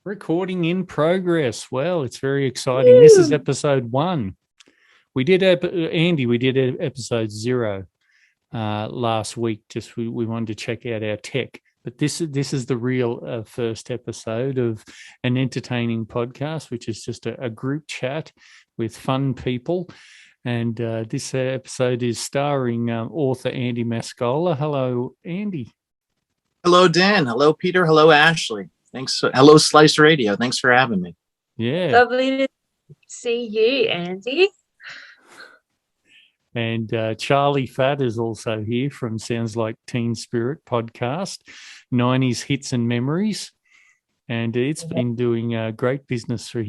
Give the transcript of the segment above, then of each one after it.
Recording in progress. Well, it's very exciting. Woo! This is episode 1. We did episode 0 last week. Just we wanted to check out our tech, but this is the real first episode of an entertaining podcast, which is just a group chat with fun people. And this episode is starring author Andy Mascola. Hello, Andy. Hello, Dan. Hello, Peter. Hello, Ashley. Thanks. Hello, Slice Radio. Thanks for having me. Yeah. Lovely to see you, Andy. And Charlie Fatt is also here from Sounds Like Teen Spirit podcast, 90s Hits and Memories. And it's been doing great business for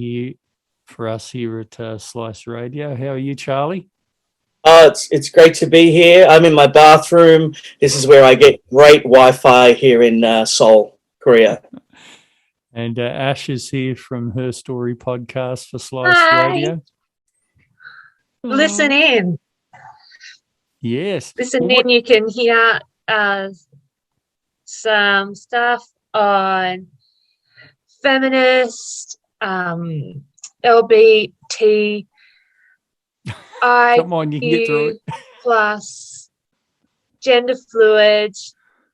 us here at Slice Radio. How are you, Charlie? It's great to be here. I'm in my bathroom. This is where I get great Wi-Fi here in Seoul, Korea. And Ash is here from Her Story podcast for Slice Radio. Listen in. Yes. Listen in. You can hear some stuff on feminist, LBT. Come on, you can get through it. Plus gender fluid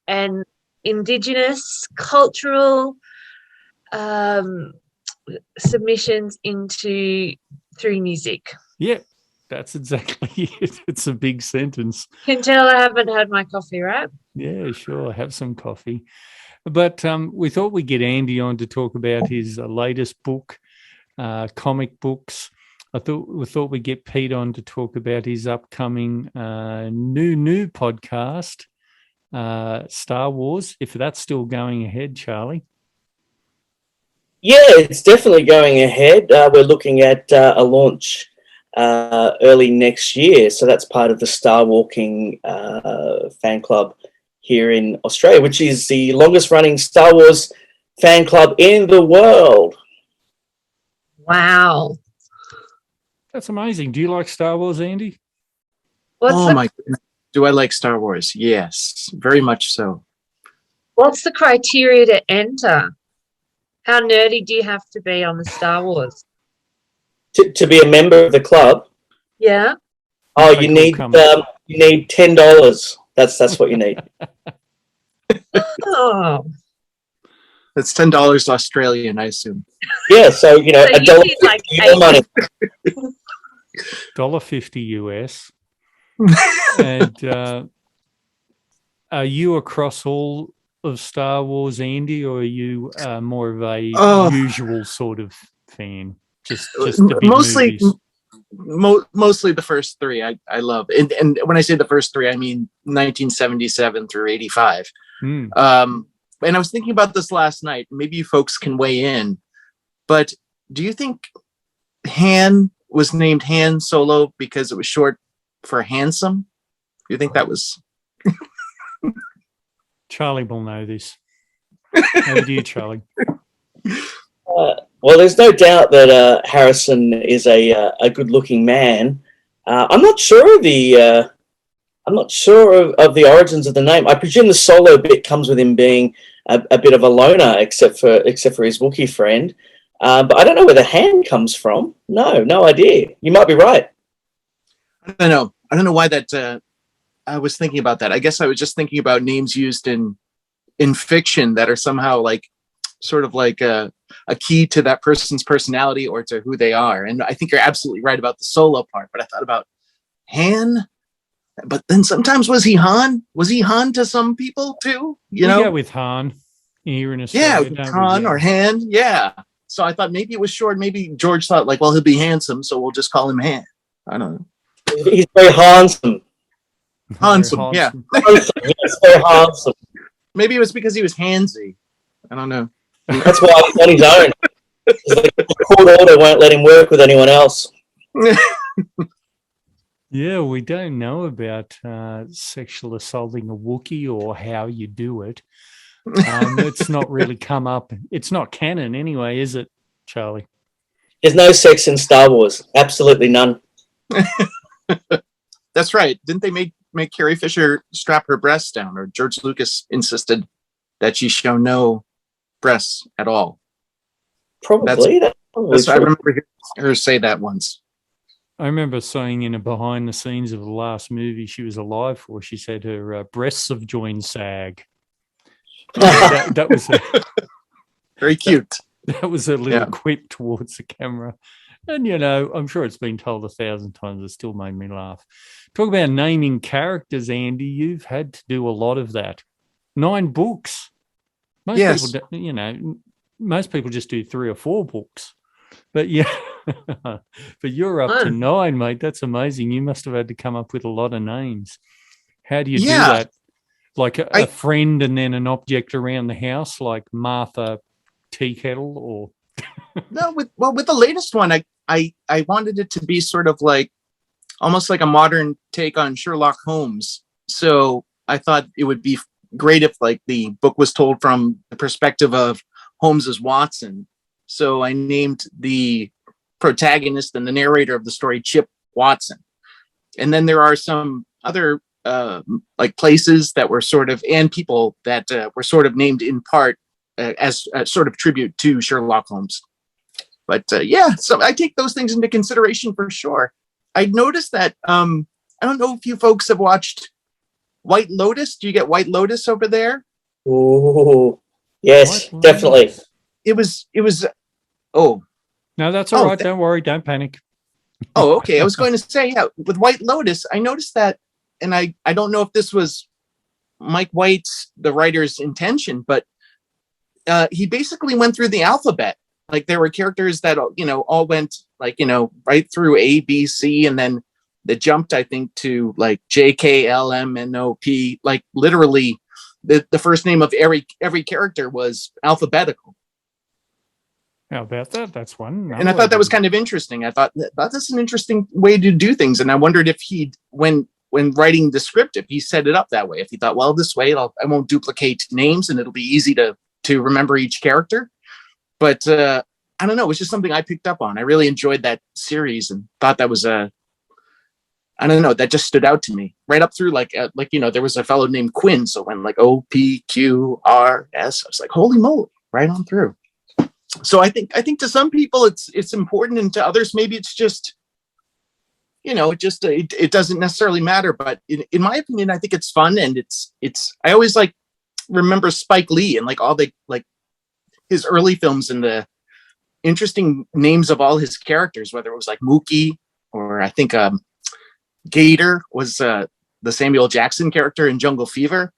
and Indigenous cultural submissions through music. Yeah, that's exactly it. It's a big sentence. You can tell I haven't had my coffee, right? Yeah, sure. Have some coffee. But we thought we'd get Andy on to talk about his latest book, comic books. We thought we'd get Pete on to talk about his upcoming new podcast, Star Wars, if that's still going ahead, Charlie. Yeah, it's definitely going ahead. We're looking at a launch early next year. So that's part of the Star Walking fan club here in Australia, which is the longest running Star Wars fan club in the world. Wow. That's amazing. Do you like Star Wars, Andy? My goodness. Do I like Star Wars? Yes, very much so. What's the criteria to enter? How nerdy do you have to be on the Star Wars? To be a member of the club? Yeah. Oh, you need $10. That's what you need. Oh. That's $10 Australian, I assume. Yeah, so $1.50 like your money. $1.50 US. And are you across all of Star Wars, Andy, or are you more of a usual sort of fan? Just the big mostly, movies? Mostly the first 3 I love. And when I say the first 3, I mean 1977 through 85. And I was thinking about this last night. Maybe you folks can weigh in. But do you think Han was named Han Solo because it was short for handsome? Do you think that was... Charlie will know this. Over to you, Charlie. Well, there's no doubt that Harrison is a good-looking man. I'm not sure of the origins of the name. I presume the Solo bit comes with him being a bit of a loner, except for his Wookiee friend. But I don't know where the Han comes from. No idea. You might be right. I don't know why that. I was thinking about that. I guess I was just thinking about names used in fiction that are somehow like sort of like a key to that person's personality or to who they are. And I think you're absolutely right about the Solo part. But I thought about Han. But then sometimes was he Han? Was he Han to some people too? You know, go with Han here in Australia. Yeah, Han or Han. Yeah. So I thought maybe it was short. Maybe George thought like, well, he'll be handsome, so we'll just call him Han. I don't know. He's very handsome. Handsome, yeah. Handsome, yes, very handsome. Maybe it was because he was handsy. I don't know. That's why he's on his own. The court order won't let him work with anyone else. Yeah, we don't know about sexual assaulting a Wookiee or how you do it. It's not really come up. It's not canon anyway, is it, Charlie? There's no sex in Star Wars. Absolutely none. That's right. Didn't they make Carrie Fisher strap her breasts down, or George Lucas insisted that she show no breasts at all? Probably. That's probably I true. remember her say that once. I remember saying in a behind the scenes of the last movie she was alive for, she said her breasts have joined SAG. That was very cute. That was a little quip towards the camera. And, I'm sure it's been told 1,000 times. It still made me laugh. Talk about naming characters, Andy. You've had to do a lot of that. 9 books. Most people, most people just do 3 or 4 books. But but you're up to 9, mate. That's amazing. You must have had to come up with a lot of names. How do you do that? Like a friend and then an object around the house, like Martha Tea Kettle, or no? With the latest one, I wanted it to be sort of like almost like a modern take on Sherlock Holmes. So I thought it would be great if like the book was told from the perspective of Holmes as Watson. So I named the protagonist and the narrator of the story Chip Watson. And then there are some other like places that were sort of, and people that were sort of named in part as a sort of tribute to Sherlock Holmes. But so I take those things into consideration for sure. I noticed that, I don't know if you folks have watched White Lotus. Do you get White Lotus over there? Oh, yes, definitely. It was, oh. No, that's all right. Don't worry. Don't panic. Oh, okay. I was going to say, with White Lotus, I noticed that, and I don't know if this was Mike White's, the writer's intention, but he basically went through the alphabet. Like there were characters that, all went like, right through A, B, C, and then they jumped, I think, to like J, K, L, M, N, O, P. Like literally the first name of every character was alphabetical. How about that? That's one. And I thought that was kind of interesting. I thought that's an interesting way to do things. And I wondered if when writing the script, if he set it up that way, if he thought, well, this way I won't duplicate names and it'll be easy to remember each character. But I don't know. It was just something I picked up on. I really enjoyed that series and thought that was I don't know. That just stood out to me right up through there was a fellow named Quinn. So when like O, P, Q, R, S, I was like, holy moly, right on through. So I think to some people it's important, and to others maybe it's just, it doesn't necessarily matter. But in my opinion, I think it's fun, and it's I always remember Spike Lee and like all the like his early films and the interesting names of all his characters, whether it was like Mookie or I think Gator was the Samuel Jackson character in Jungle Fever,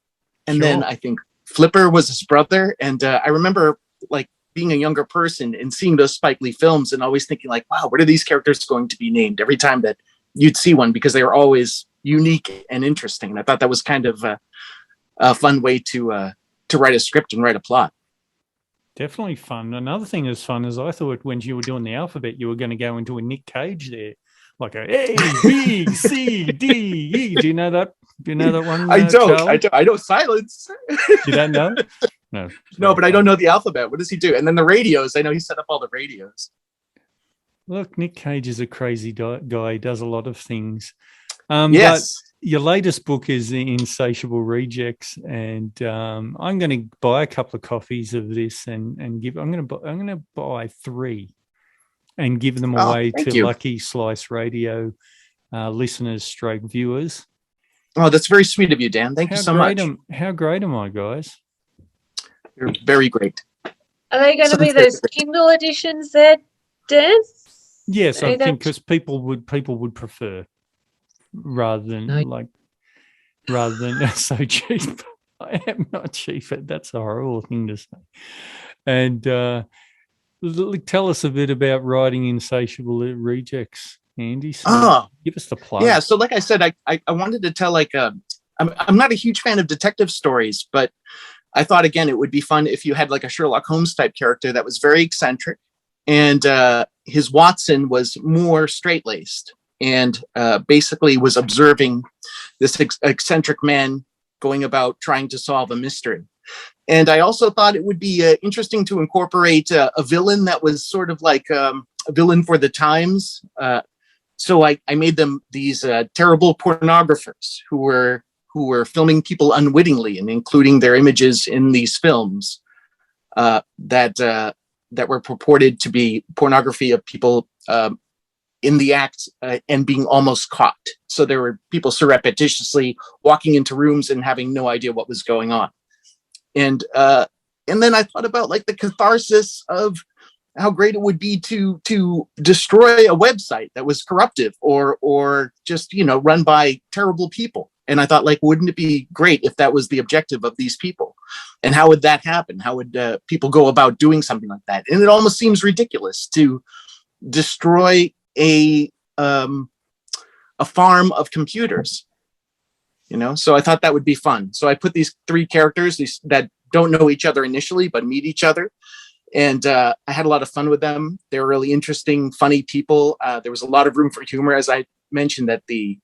and then I think Flipper was his brother. And I remember like being a younger person and seeing those Spike Lee films and always thinking like, wow, what are these characters going to be named every time that you'd see one, because they were always unique and interesting. And I thought that was kind of a fun way to write a script and write a plot. Definitely fun. Another thing that's fun is I thought when you were doing the alphabet, you were going to go into a Nick Cage there, like a A, B, C, D, E. Do you know that? Do you know that one? I don't. I know silence. You don't know? No, but I don't know the alphabet. What does he do? And then the radios. I know he set up all the radios. Look, Nick Cage is a crazy guy. He does a lot of things. Yes. But your latest book is Insatiable Rejects, and I'm going to buy a couple of copies of this and give. I'm going to buy 3 and give them away to Lucky Slice Radio listeners, stroke viewers. Oh, that's very sweet of you, Dan. Thank you so much. How great am I, guys? You're very great. Are they going to be those Kindle editions there, Dan? Yes, I think because people would prefer rather than so cheap. I am not cheap. That's a horrible thing to say. And tell us a bit about writing Insatiable Rejects, Andy. So give us the plug. Yeah. So like I said, I wanted to tell I'm not a huge fan of detective stories, but I thought, again, it would be fun if you had like a Sherlock Holmes type character that was very eccentric, and his Watson was more straight-laced and basically was observing this eccentric man going about trying to solve a mystery. And I also thought it would be interesting to incorporate a villain that was sort of like a villain for the times. So I made them these terrible pornographers who were filming people unwittingly and including their images in these films that that were purported to be pornography of people in the act and being almost caught. So there were people surreptitiously walking into rooms and having no idea what was going on. And then I thought about like the catharsis of how great it would be to destroy a website that was corruptive or just, run by terrible people. And I thought, like, wouldn't it be great if that was the objective of these people? And how would that happen? How would people go about doing something like that? And it almost seems ridiculous to destroy a farm of computers, So I thought that would be fun. So I put these three characters that don't know each other initially, but meet each other. And I had a lot of fun with them. They were really interesting, funny people. There was a lot of room for humor. As I mentioned, that the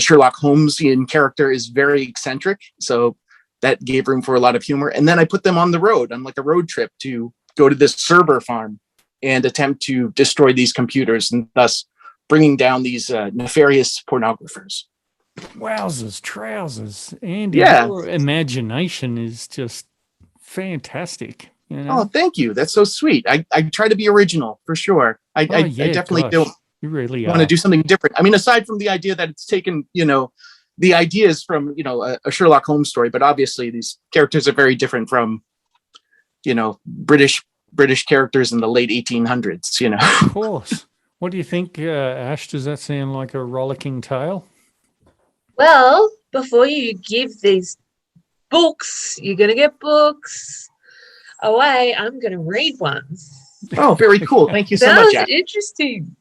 Sherlock Holmesian character is very eccentric. So that gave room for a lot of humor. And then I put them on the road, on like a road trip to go to this Cerber farm and attempt to destroy these computers and thus bringing down these nefarious pornographers. Wowzers, trousers. Andy, Yeah. Your imagination is just fantastic. Oh, thank you. That's so sweet. I try to be original for sure. I definitely don't you really want to do something different. I mean, aside from the idea that it's taken, the ideas from, a Sherlock Holmes story, but obviously these characters are very different from, British characters in the late 1800s, Of course. What do you think, Ash? Does that sound like a rollicking tale? Well, before you give these books, you're going to get books away. I'm going to read one. Oh, very cool. Thank you so much, Ash. Interesting.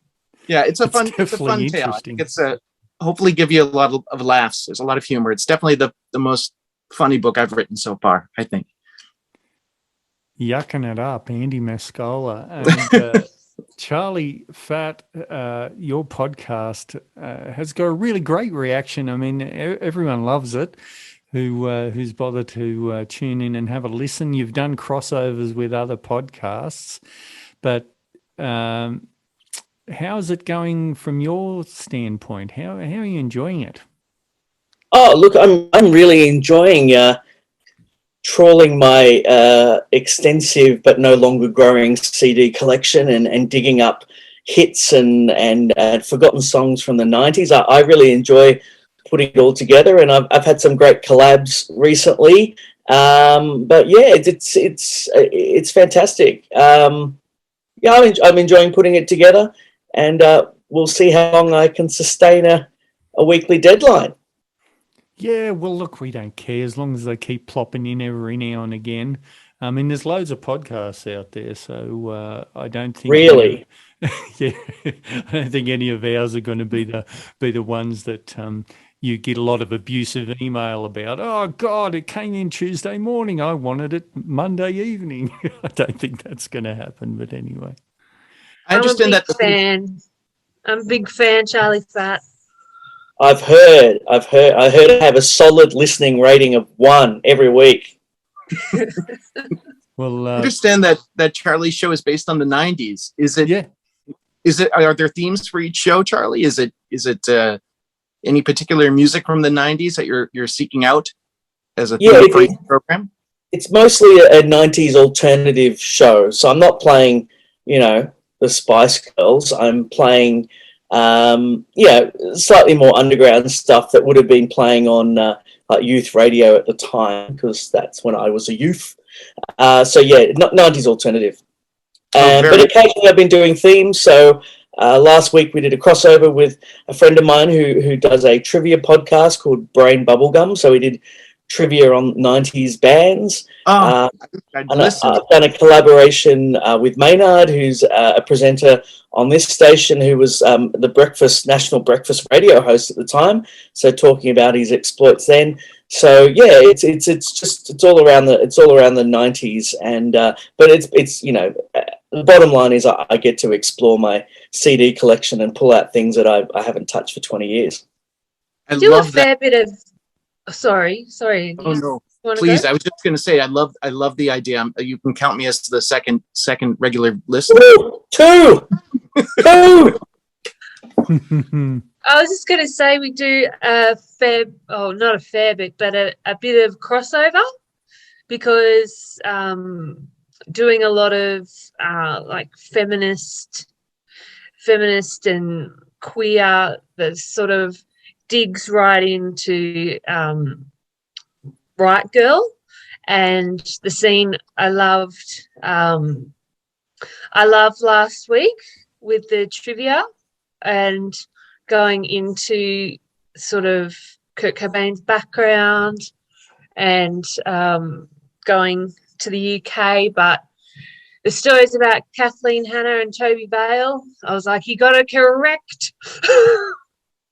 Yeah, it's a fun tale. I think it's hopefully give you a lot of laughs. There's a lot of humor. It's definitely the most funny book I've written so far, I think. Yucking it up, Andy Mascola. And Charlie Fatt, your podcast has got a really great reaction. I mean, everyone loves it who's bothered to tune in and have a listen. You've done crossovers with other podcasts, but how's it going from your standpoint? How are you enjoying it? Oh, look, I'm really enjoying trawling my extensive but no longer growing CD collection and digging up hits and forgotten songs from the 90s. I really enjoy putting it all together, and I've had some great collabs recently. But yeah, it's fantastic. Yeah, I'm enjoying putting it together, and we'll see how long I can sustain a weekly deadline. Yeah, well, look, we don't care as long as they keep plopping in every now and again. I mean, there's loads of podcasts out there, so I don't think really. Yeah, I don't think any of ours are going to be the ones that you get a lot of abusive email about. Oh God, it came in Tuesday morning. I wanted it Monday evening. I don't think that's going to happen. But anyway, I understand that. I'm a big fan, Charlie Fatt. I heard I have a solid listening rating of 1 every week. Well, I understand that Charlie's show is based on the 90s. Is it? Yeah. Is it? Are there themes for each show, Charlie? Is it any particular music from the 90s that you're seeking out as a theme for each program? It's mostly a 90s alternative show. So I'm not playing, the Spice Girls. I'm playing slightly more underground stuff that would have been playing on youth radio at the time, because that's when I was a youth. So yeah, 90s alternative. But occasionally I've been doing themes. So last week we did a crossover with a friend of mine who does a trivia podcast called Brain Bubblegum. So we did trivia on 90s bands. I've done a collaboration with Maynard, who's a presenter on this station, who was the national breakfast radio host at the time. So talking about his exploits then. So yeah, it's all around the 90s, and but it's the bottom line is I get to explore my CD collection and pull out things that I haven't touched for 20 years. I do love a fair that. bit of. Sorry. Oh no, please! I was just going to say I love the idea. You can count me as the second regular listener. Two. I was just going to say we do not a fair bit, but a bit of crossover, because doing a lot of like feminist and queer, that sort of digs right into Bright Girl. And the scene I loved last week with the trivia and going into sort of Kurt Cobain's background and going to the UK, but the stories about Kathleen Hanna and Toby Vale, I was like, you got it correct.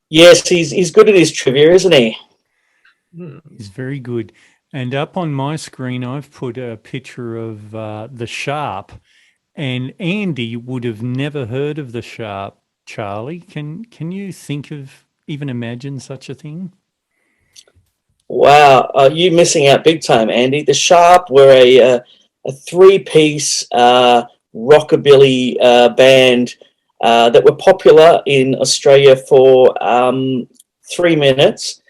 Yes, he's good at his trivia, isn't he? He's very good. And up on my screen, I've put a picture of the Sharp, and Andy would have never heard of the Sharp. Charlie, can you think of, even imagine such a thing? Wow, you missing out big time, Andy. The Sharp were a three-piece rockabilly band that were popular in Australia for 3 minutes,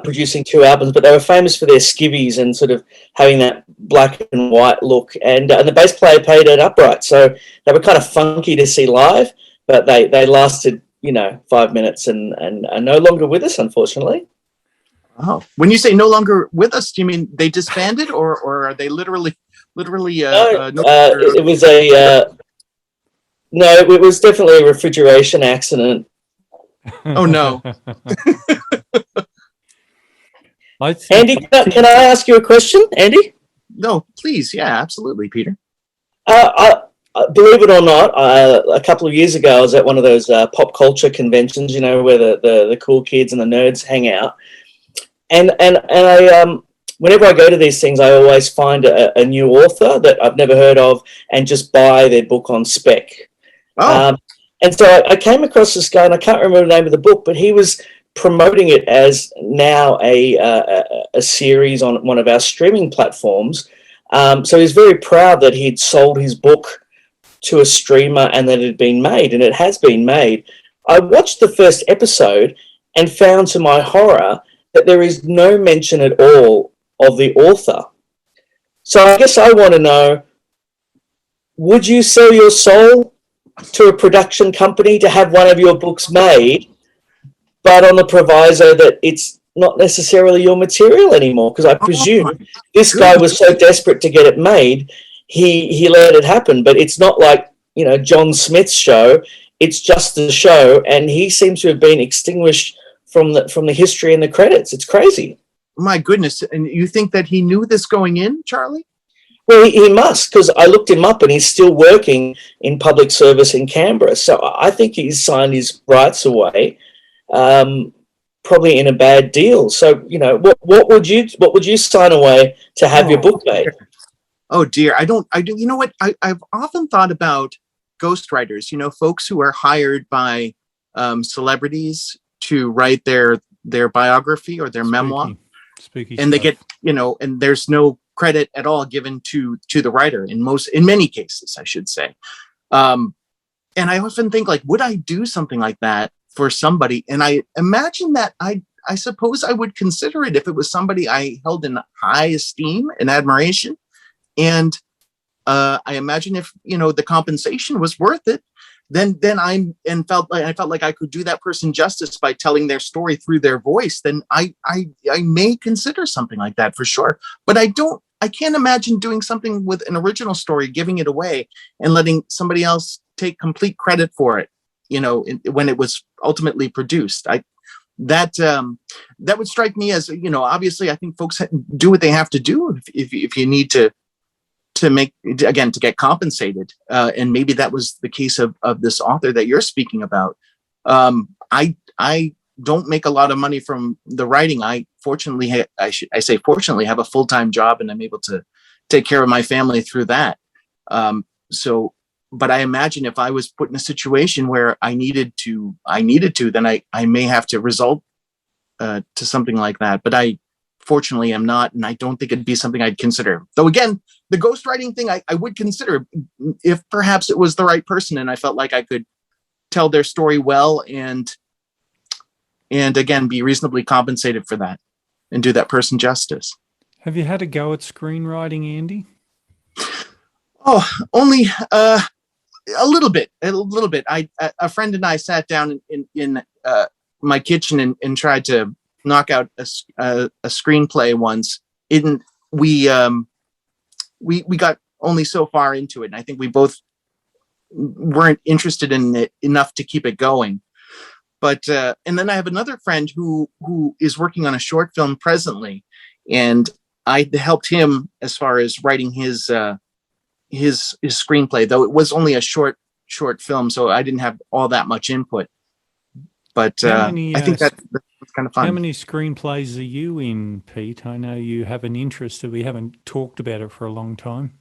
producing 2 albums, but they were famous for their skivvies and sort of having that black and white look. And the bass player played an upright, so they were kind of funky to see live, but they lasted, 5 minutes and are no longer with us, unfortunately. Oh, when you say no longer with us, do you mean they disbanded, or are they literally? It was it was definitely a refrigeration accident. Oh no. Andy, can I ask you a question, Andy? No, please. Yeah, absolutely, Peter. Believe it or not, a couple of years ago, I was at one of those pop culture conventions, where the cool kids and the nerds hang out. And I whenever I go to these things, I always find a new author that I've never heard of and just buy their book on spec. Oh. And so I came across this guy, and I can't remember the name of the book, but he was promoting it as now a series on one of our streaming platforms. So he's very proud that he'd sold his book to a streamer and that it had been made, and it has been made. I watched the first episode and found, to my horror, that there is no mention at all of the author. So I guess I want to know, would you sell your soul to a production company to have one of your books made, but on the proviso that it's not necessarily your material anymore? Because I presume this guy was so desperate to get it made, he let it happen. But it's not like, John Smith's show. It's just the show, and he seems to have been extinguished from the history and the credits. It's crazy. My goodness. And you think that he knew this going in, Charlie? Well, he must, because I looked him up and he's still working in public service in Canberra. So I think he's signed his rights away, probably in a bad deal. So, what would you sign away to have your book made? Oh dear. I do. You know what? I've often thought about ghostwriters, folks who are hired by celebrities to write their biography or their memoir. Spooky and stuff. they get, and there's no credit at all given to the writer in many cases, I should say. And I often think, like, would I do something like that for somebody? And I imagine that I suppose I would consider it if it was somebody I held in high esteem and admiration. And I imagine if, the compensation was worth it, then I felt like I could do that person justice by telling their story through their voice, then I may consider something like that for sure. But I can't imagine doing something with an original story, giving it away and letting somebody else take complete credit for it, when it was ultimately produced. That would strike me as, obviously I think folks do what they have to do if you need to get compensated. And maybe that was the case of this author that you're speaking about. I don't make a lot of money from the writing. I fortunately, fortunately have a full-time job, and I'm able to take care of my family through that. But I imagine if I was put in a situation where I needed to, then I may have to resort to something like that. But I fortunately am not, and I don't think it'd be something I'd consider. Though again, the ghostwriting thing I would consider if perhaps it was the right person and I felt like I could tell their story well and again be reasonably compensated for that and do that person justice. Have you had a go at screenwriting, Andy? Oh, only a little bit. A friend and I sat down in my kitchen and tried to knock out a screenplay once. In we got only so far into it, and I think we both weren't interested in it enough to keep it going. But and then I have another friend who is working on a short film presently, and I helped him as far as writing his screenplay, though it was only a short film, so I didn't have all that much input. But I think that's kind of fun. How many screenplays are you in, Pete? I know you have an interest that we haven't talked about it for a long time.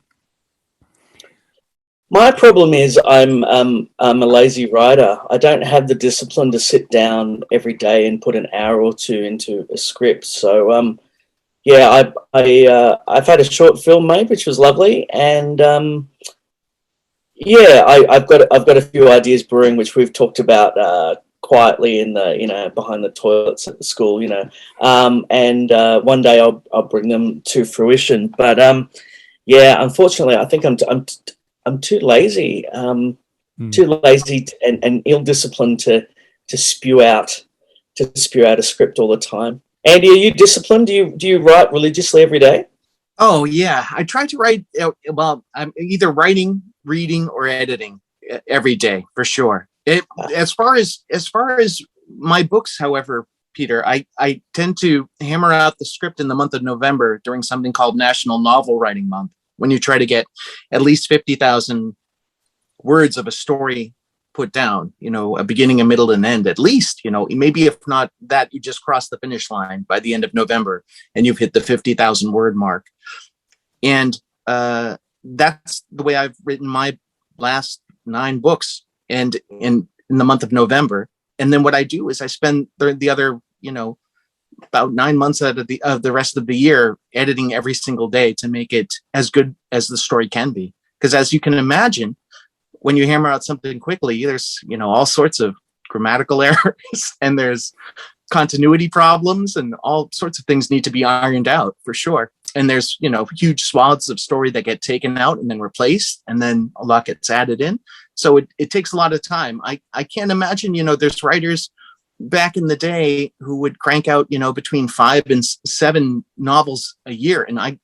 My problem is I'm a lazy writer. I don't have the discipline to sit down every day and put an hour or two into a script. So yeah, I've had a short film made, which was lovely, and yeah, I've got a few ideas brewing, which we've talked about quietly in the behind the toilets at the school, and one day I'll bring them to fruition. But yeah, unfortunately, I think I'm too lazy, and ill-disciplined to spew out a script all the time. Andy, are you disciplined? Do you write religiously every day? Oh yeah, I try to write. Well, I'm either writing, reading, or editing every day for sure. As far as my books, however, Peter, I tend to hammer out the script in the month of November during something called National Novel Writing Month, when you try to get at least 50,000 words of a story put down, a beginning, a middle, and end, at least, maybe if not that, you just cross the finish line by the end of November and you've hit the 50,000 word mark. And that's the way I've written my last 9 books, and in the month of November. And then what I do is I spend the other, about 9 months out of the rest of the year editing every single day to make it as good as the story can be. Because as you can imagine, when you hammer out something quickly, there's, all sorts of grammatical errors and there's continuity problems and all sorts of things need to be ironed out for sure. And there's, huge swaths of story that get taken out and then replaced, and then a lot gets added in. So it takes a lot of time. I can't imagine, there's writers back in the day who would crank out, between 5 and 7 novels a year. And I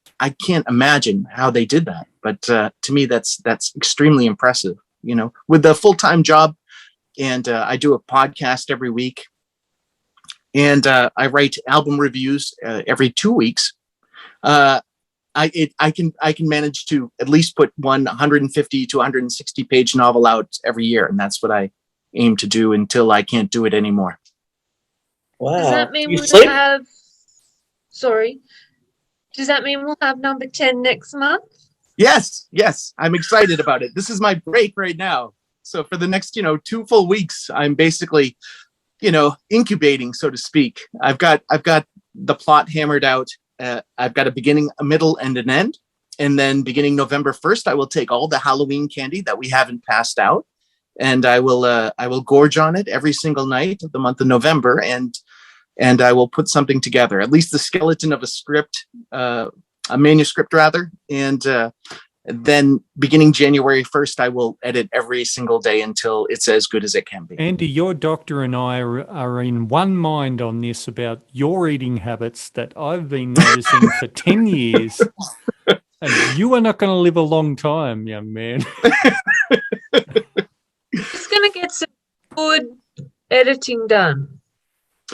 can't imagine how they did that. But to me, that's extremely impressive, with the full-time job. And I do a podcast every week. And I write album reviews every 2 weeks. I can manage to at least put 150 to 160 page novel out every year. And that's what I aim to do until I can't do it anymore. Wow. Does that mean Does that mean we'll have number 10 next month? Yes. I'm excited about it. This is my break right now. So for the next, 2 full weeks, I'm basically, incubating, so to speak. I've got the plot hammered out. I've got a beginning, a middle, and an end. And then beginning November 1st, I will take all the Halloween candy that we haven't passed out, and I will gorge on it every single night of the month of November, and I will put something together, at least the skeleton of a script, a manuscript rather, and then beginning January 1st, I will edit every single day until it's as good as it can be. Andy, your doctor and I are in one mind on this about your eating habits that I've been noticing for 10 years. And you are not going to live a long time, young man. He's going to get some good editing done.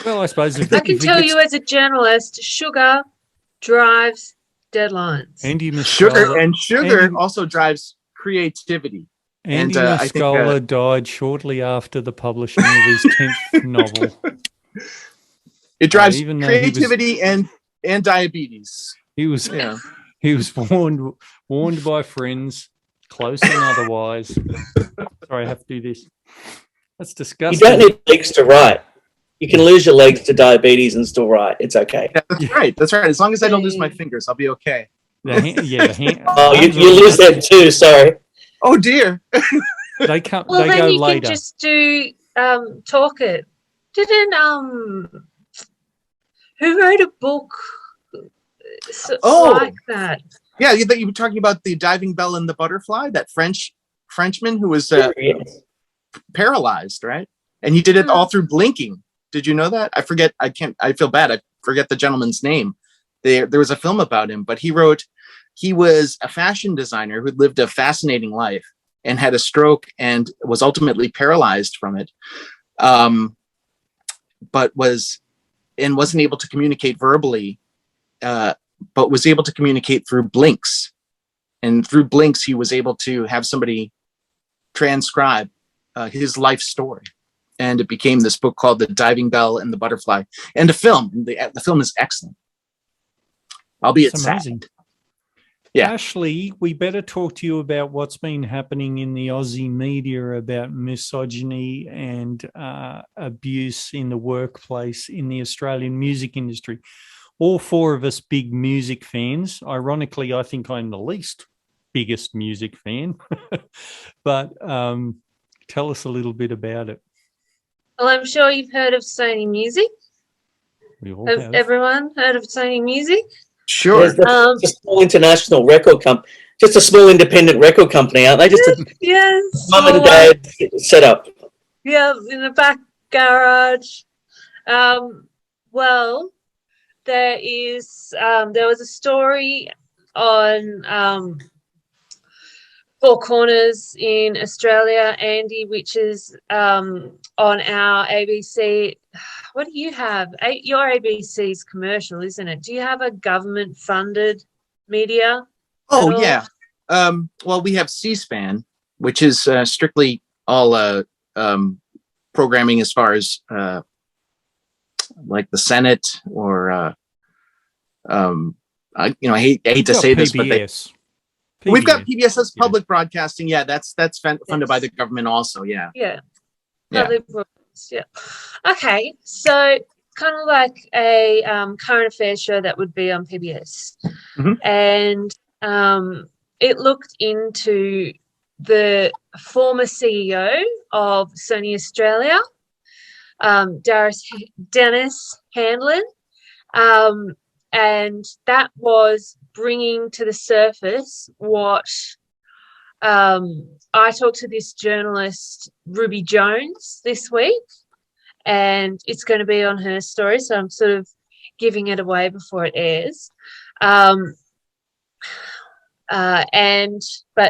Well, I suppose I can tell you as a journalist, sugar drives deadlines. Andy Mascola, sugar also drives creativity. Andy Mascola died shortly after the publishing of his 10th novel. It drives creativity and diabetes. He was warned by friends, close and otherwise. Sorry, I have to do this. That's disgusting. You don't need legs to write. You can lose your legs to diabetes and still write. It's okay. Yeah, that's right. That's right. As long as I don't lose my fingers, I'll be okay. The hand, oh, you lose them too. Sorry. Oh dear. They come. Well, they then go you later. can just do talk it. Didn't who wrote a book like that? Yeah, you were talking about the diving bell and the butterfly, that Frenchman who was Yes. paralyzed, right? And he did it all through blinking. Did you know that? I forget. I feel bad. I forget the gentleman's name. There was a film about him, but he was a fashion designer who lived a fascinating life and had a stroke and was ultimately paralyzed from it. But wasn't able to communicate verbally, but was able to communicate through blinks. And through blinks, he was able to have somebody transcribe his life story. And it became this book called The Diving Bell and the Butterfly, and a film. The film is excellent, albeit It's amazing. sad. Yeah. Ashley, we better talk to you about what's been happening in the Aussie media about misogyny and abuse in the workplace in the Australian music industry. All four of us big music fans. Ironically, I think I'm the biggest music fan. But tell us a little bit about it. Well, I'm sure you've heard of Sony Music. We all Have have. everyone heard of Sony Music? Sure. Just a small international record company, just a small independent record company, aren't they? Just a Yes. mum and dad setup. Yeah, in the back garage. Well, there was a story on Four Corners in Australia, Andy, which is on our ABC. What do you have? Your ABC's commercial, isn't it? Do you have a government-funded media? Oh, yeah. Well, we have C-SPAN, which is strictly all programming as far as like the Senate or I hate to say this, but we've got PBS as public broadcasting. Yeah, that's funded by the government also. Yeah. Yeah. Public broadcast, yeah. Okay, so kind of like a current affairs show that would be on PBS. Mm-hmm. And it looked into the former CEO of Sony Australia, Dennis Handlin, and that was bringing to the surface what I talked to this journalist, Ruby Jones, this week, and it's going to be on her story, so I'm sort of giving it away before it airs. But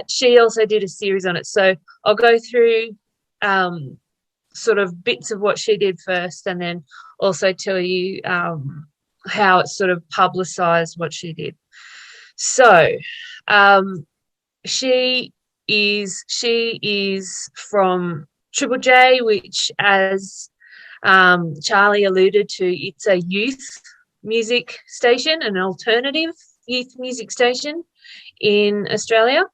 she also did a series on it, so I'll go through sort of bits of what she did first, and then also tell you how it sort of publicized what she did. So she is from Triple J, which, as Charlie alluded to, it's a youth music station, an alternative youth music station in Australia.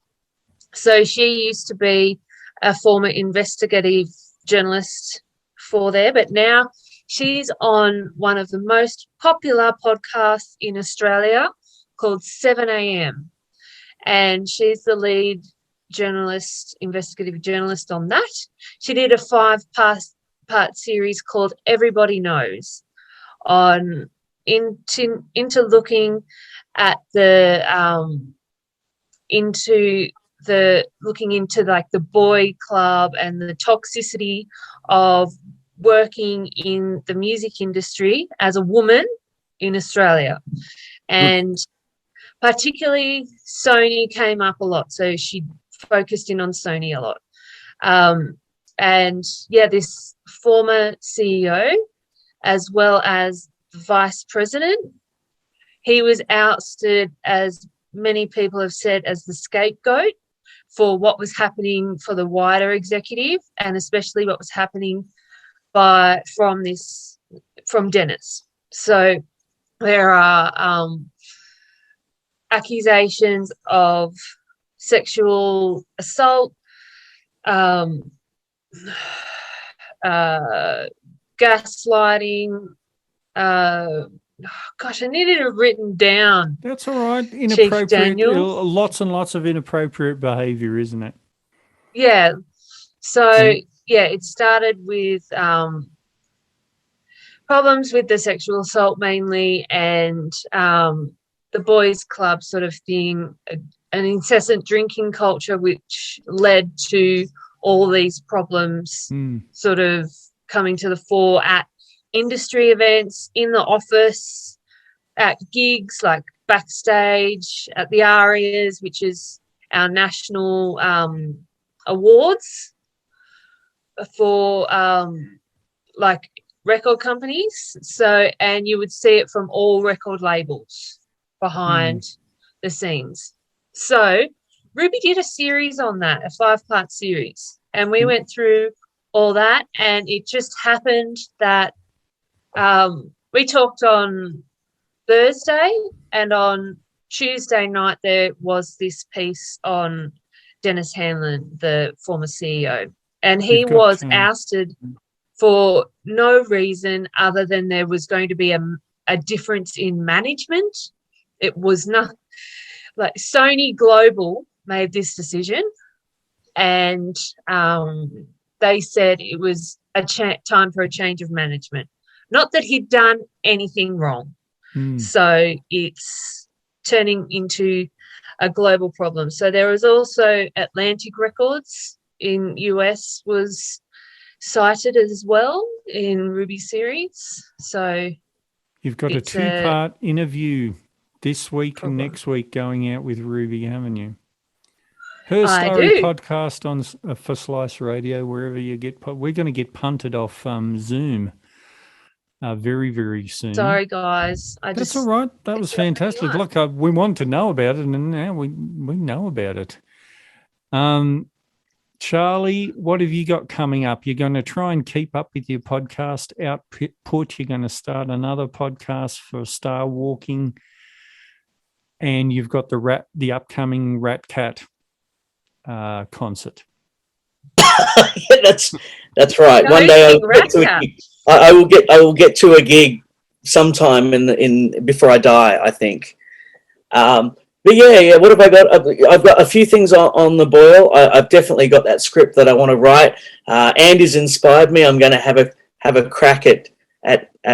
So she used to be a former investigative journalist for there, but now she's on one of the most popular podcasts in Australia called 7am, and she's the lead journalist, investigative journalist on that. She did a 5-part series called Everybody Knows, on into looking at looking into like the boy club and the toxicity of working in the music industry as a woman in Australia. And particularly Sony came up a lot, so she focused in on Sony a lot. And yeah, this former CEO, as well as the vice president, he was ousted, as many people have said, as the scapegoat for what was happening for the wider executive, and especially what was happening from Dennis. So there are accusations of sexual assault, gaslighting. Gosh, I needed it written down. That's all right. Inappropriate. Daniel. Lots and lots of inappropriate behaviour, isn't it? Yeah. So yeah, it started with problems with the sexual assault mainly, and the boys' club sort of thing, an incessant drinking culture, which led to all these problems sort of coming to the fore at industry events, in the office, at gigs like backstage, at the ARIAs, which is our national awards for like record companies. So, and you would see it from all record labels behind the scenes. So Ruby did a series on that, a 5-part series, and we went through all that, and it just happened that we talked on Thursday, and on Tuesday night there was this piece on Dennis Hanlon, the former CEO, and he was ousted for no reason other than there was going to be a difference in management. It was not like Sony Global made this decision, and they said it was a time for a change of management. Not that he'd done anything wrong. So it's turning into a global problem. So there was also Atlantic Records in US was cited as well in Ruby series. So you've got a 2-part interview this week and next week going out with Ruby, haven't you? Her story podcast on for Slice Radio, wherever you get. We're going to get punted off Zoom very, very soon. Sorry, guys. That's all right. That was fantastic. Look, we want to know about it, and now we know about it. Charlie, what have you got coming up? You're going to try and keep up with your podcast output. You're going to start another podcast for Star Walking, and you've got the upcoming Rat Cat concert. Yeah, that's right. One day I will get to a gig sometime before I die, I think. But yeah. What have I got? I've got a few things on the boil. I've definitely got that script that I want to write. Andy's inspired me. I'm going to have a crack at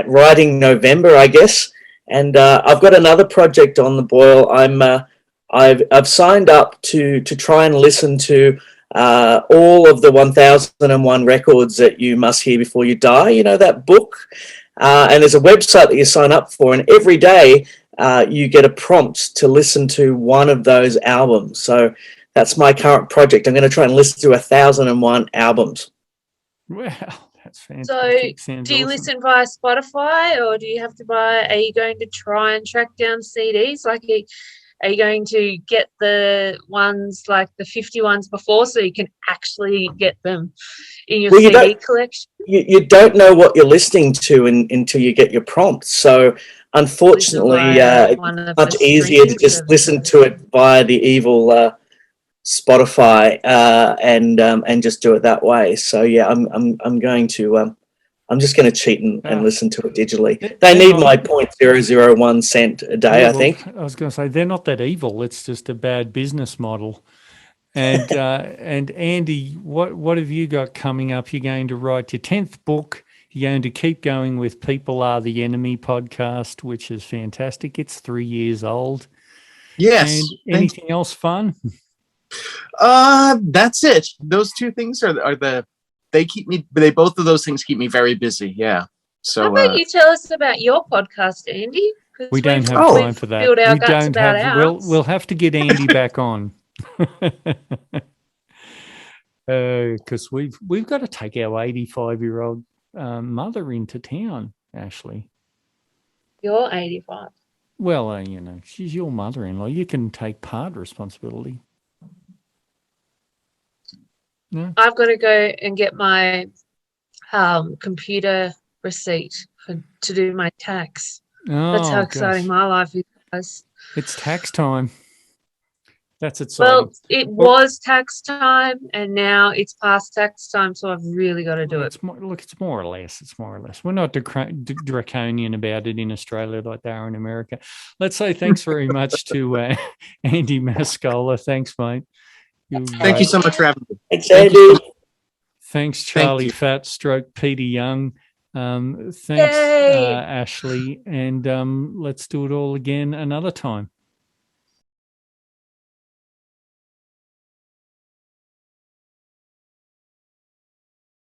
writing November, I guess. And I've got another project on the boil. I've signed up to try and listen to all of the 1001 records that you must hear before you die. You know, that book. And there's a website that you sign up for, and every day you get a prompt to listen to one of those albums. So that's my current project. I'm going to try and listen to 1001 albums. Wow, that's fantastic. So do you listen via Spotify, or do you have to buy? Are you going to try and track down CDs? Like, are you going to get the ones like the 50 ones before, so you can actually get them in your CD collection? You don't know what you're listening to until you get your prompt. So unfortunately, it's much easier to just listen to it via the evil Spotify and just do it that way. So yeah, I'm going to I'm just going to cheat and listen to it digitally. They need my 0.001 cent a day, I think. I was going to say they're not that evil. It's just a bad business model. And and Andy, what have you got coming up? You're going to write your 10th book. You're going to keep going with People Are the Enemy podcast, which is fantastic. It's 3 years old. Yes. And anything else fun? That's it. Those two things are both of those things keep me very busy. Yeah. So how about you tell us about your podcast, Andy? We don't have time for that. We don't have. We'll have to get Andy back on. Because we've got to take our 85-year-old mother into town, Ashley. You're 85. Well, she's your mother-in-law. You can take part responsibility. No? I've got to go and get my computer receipt to do my tax. That's how exciting my life is, guys. It's tax time. That's exciting. Well, it was tax time, and now it's past tax time, so I've really got to do it. It's more or less. We're not draconian about it in Australia like they are in America. Let's say thanks very much to Andy Mascola. Thanks, mate. Thank you so much for having me. Thanks, Andy. Thanks, Charlie Fatt, Peter Young. Thanks, Yay! Ashley, and let's do it all again another time.